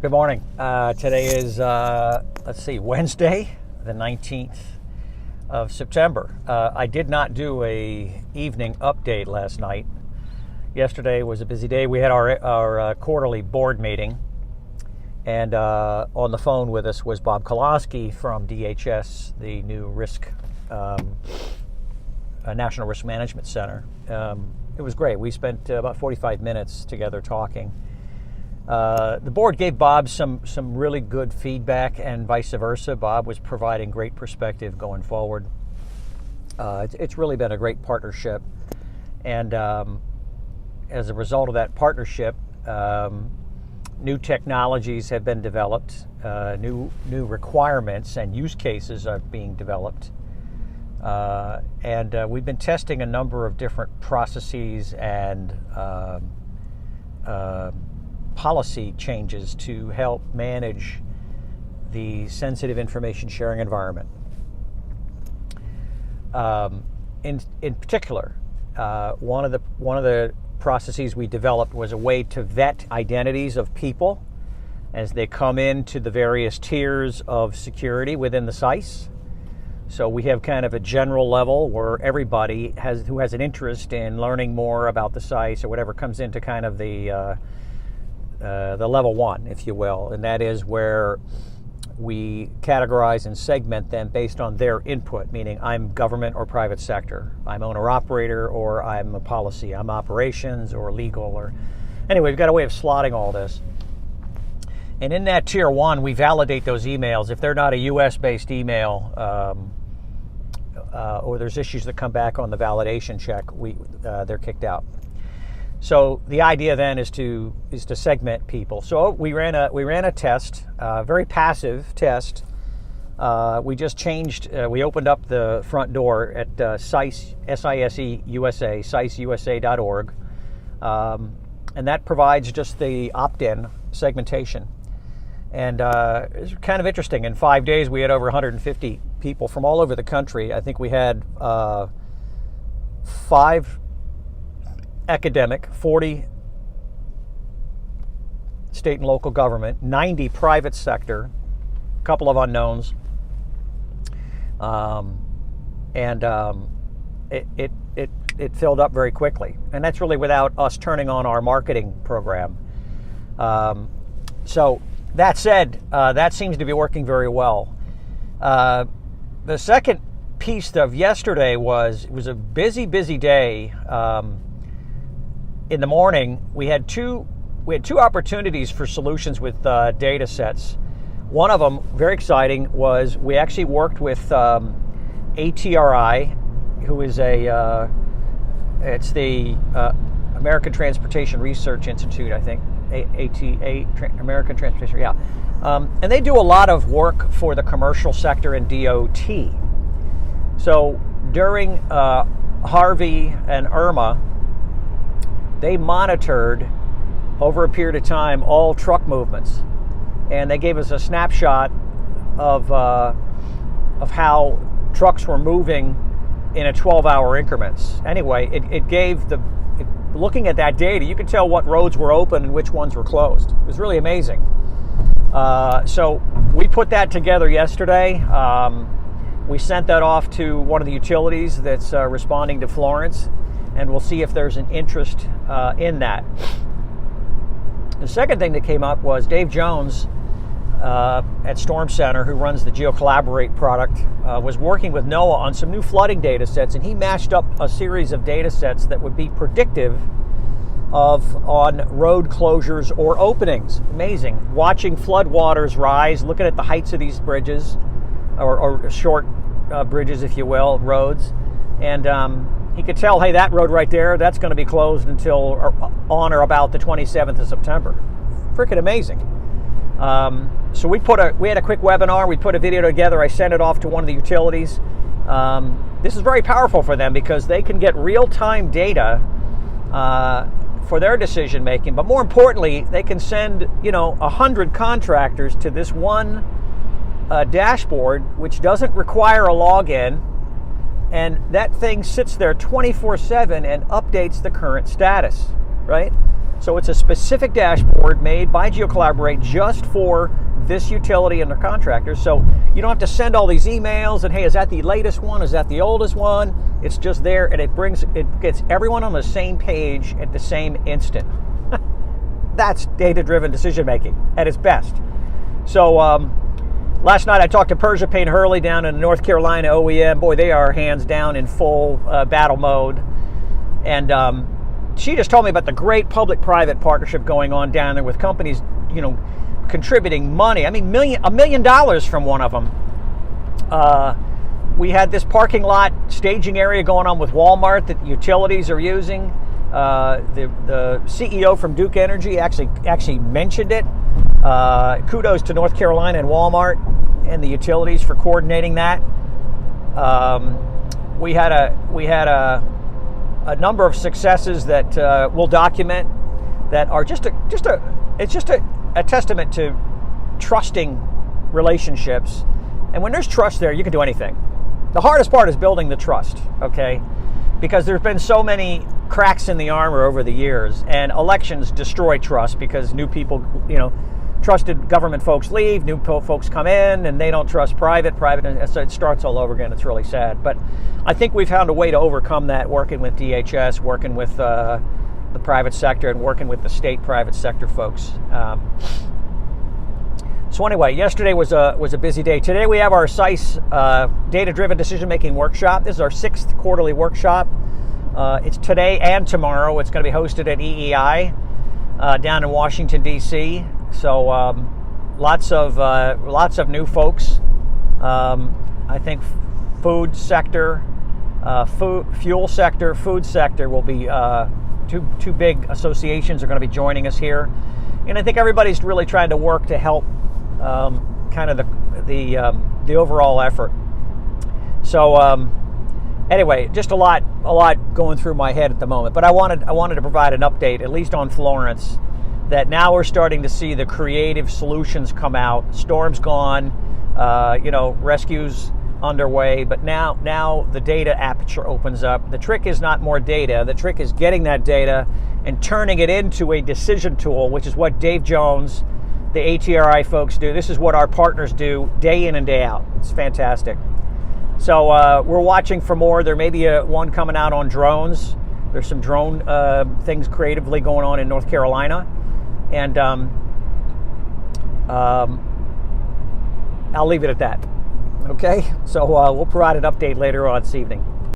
Good morning. Today is, Wednesday, the 19th of September. I did not do a evening update last night. Yesterday was a busy day. We had our quarterly board meeting, and on the phone with us was Bob Kolosky from DHS, the new National Risk Management Center. It was great. We spent about 45 minutes together talking. The board gave Bob some really good feedback, and vice versa. Bob was providing great perspective going forward. It's really been a great partnership, and as a result of that partnership, new technologies have been developed, new requirements and use cases are being developed, and we've been testing a number of different processes and policy changes to help manage the sensitive information sharing environment. In particular, one of the processes we developed was a way to vet identities of people as they come into the various tiers of security within the SISE. So we have kind of a general level where everybody who has an interest in learning more about the SISE or whatever comes into kind of the level one, if you will, and that is where we categorize and segment them based on their input, meaning I'm government or private sector, I'm owner-operator, or I'm a policy, I'm operations or legal, or anyway, we've got a way of slotting all this. And in that tier one, we validate those emails. If they're not a US-based email, or there's issues that come back on the validation check, they're kicked out. So the idea then is to segment people. So we ran a test, very passive test. We just changed. We opened up the front door at SISE USA, siseusa.org, and that provides just the opt-in segmentation. And it's kind of interesting. In 5 days, we had over 150 people from all over the country. I think we had 5 academic, 40 state and local government, 90 private sector, a couple of unknowns, and it filled up very quickly. And that's really without us turning on our marketing program. So that said, that seems to be working very well. The second piece of yesterday was a busy day. In the morning, we had two opportunities for solutions with data sets. One of them, very exciting, was we actually worked with ATRI, who is it's the American Transportation Research Institute, I think, American Transportation, yeah. And they do a lot of work for the commercial sector and DOT. So during Harvey and Irma, they monitored over a period of time all truck movements, and they gave us a snapshot of how trucks were moving in a 12-hour increments. Anyway, it gave looking at that data, you could tell what roads were open and which ones were closed. It was really amazing. So we put that together yesterday. We sent that off to one of the utilities that's responding to Florence, and we'll see if there's an interest in that. The second thing that came up was Dave Jones at Storm Center, who runs the GeoCollaborate product, was working with NOAA on some new flooding data sets, and he matched up a series of data sets that would be predictive on road closures or openings. Amazing. Watching floodwaters rise, looking at the heights of these bridges, or short bridges, if you will, roads, and he could tell, hey, that road right there, that's going to be closed until on or about the 27th of September. Freaking amazing. So we had a quick webinar. We put a video together. I sent it off to one of the utilities. This is very powerful for them because they can get real-time data for their decision making. But more importantly, they can send 100 contractors to this one dashboard, which doesn't require a login. And that thing sits there 24/7 and updates the current status, right? So it's a specific dashboard made by GeoCollaborate just for this utility and their contractors. So you don't have to send all these emails and, hey, is that the latest one? Is that the oldest one? It's just there, and it gets everyone on the same page at the same instant. That's data-driven decision making at its best. So last night I talked to Persia Payne Hurley down in North Carolina OEM. Boy, they are hands down in full battle mode. And she just told me about the great public-private partnership going on down there with companies, contributing money. I mean, $1 million from one of them. We had this parking lot staging area going on with Walmart that utilities are using. The CEO from Duke Energy actually mentioned it. Kudos to North Carolina and Walmart and the utilities for coordinating that. We had a number of successes that we'll document that are just a testament to trusting relationships. And when there's trust there, you can do anything. The hardest part is building the trust, okay? Because there's been so many cracks in the armor over the years, and elections destroy trust because new people, trusted government folks leave, new folks come in, and they don't trust private, and so it starts all over again. It's really sad. But I think we've found a way to overcome that, working with DHS, working with the private sector, and working with the state private sector folks. So anyway, yesterday was a busy day. Today we have our SISE data-driven decision-making workshop. This is our 6th quarterly workshop. It's today and tomorrow. It's going to be hosted at EEI down in Washington, D.C. So lots of new folks. I think food sector, fuel sector, food sector will be two big associations are going to be joining us here, and I think everybody's really trying to work to help kind of the overall effort. So anyway, just a lot going through my head at the moment. But I wanted to provide an update, at least on Florence, that now we're starting to see the creative solutions come out. Storm's gone, rescue's underway, but now the data aperture opens up. The trick is not more data. The trick is getting that data and turning it into a decision tool, which is what Dave Jones, the ATRI folks do. This is what our partners do day in and day out. It's fantastic. So we're watching for more. There may be one coming out on drones. There's some drone things creatively going on in North Carolina. And I'll leave it at that. Okay? So we'll provide an update later on this evening.